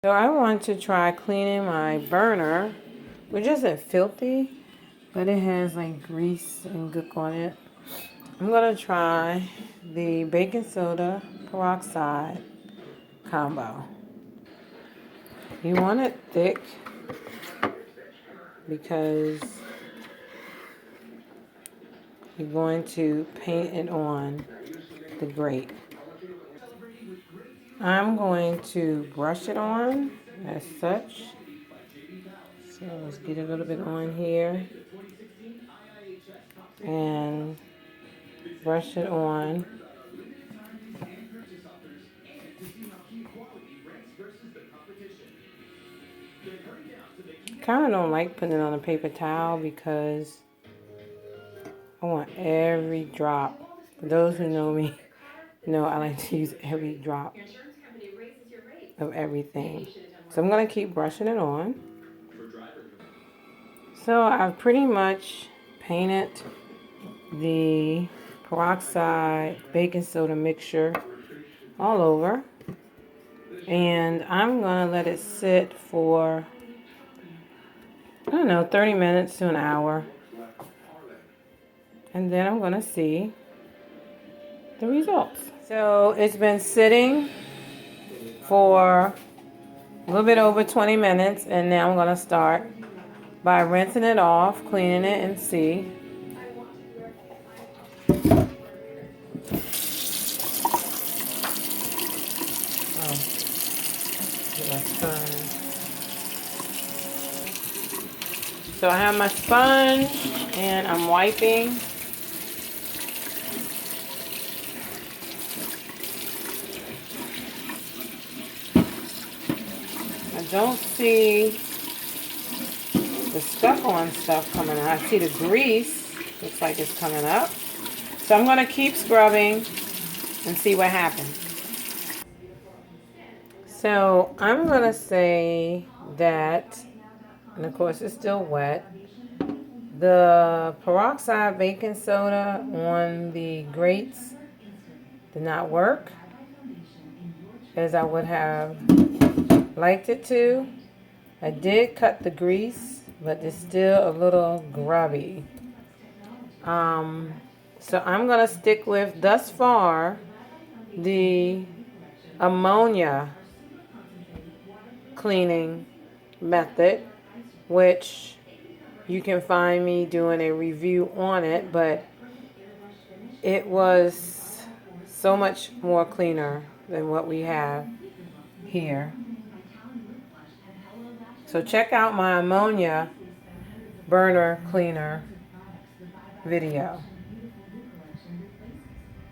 So I want to try cleaning my burner, which isn't filthy, but it has like grease and gook on it. I'm going to try the baking soda peroxide combo. You want it thick because you're going to paint it on the grate. I'm going to brush it on as such. So let's get a little bit on here and brush it on. Kind of don't like putting it on a paper towel because I want every drop. For those who know me, know I like to use every drop of everything. So I'm going to keep brushing it on. So I've pretty much painted the peroxide baking soda mixture all over. And I'm going to let it sit for, I don't know, 30 minutes to an hour. And then I'm going to see the results. So it's been sitting for a little bit over 20 minutes. And now I'm going to start by rinsing it off, cleaning it, and see. Oh, get my sponge. So I have my sponge and I'm wiping. I don't see the stuck on stuff coming out. I see the grease. Looks like it's coming up. So I'm going to keep scrubbing and see what happens. So I'm going to say that, and of course it's still wet, the peroxide baking soda on the grates did not work as I would have liked it to. I did cut the grease, but it's still a little grubby. So I'm going to stick with, thus far, the ammonia cleaning method, which you can find me doing a review on it, but it was so much more cleaner than what we have here. So check out my ammonia burner cleaner video.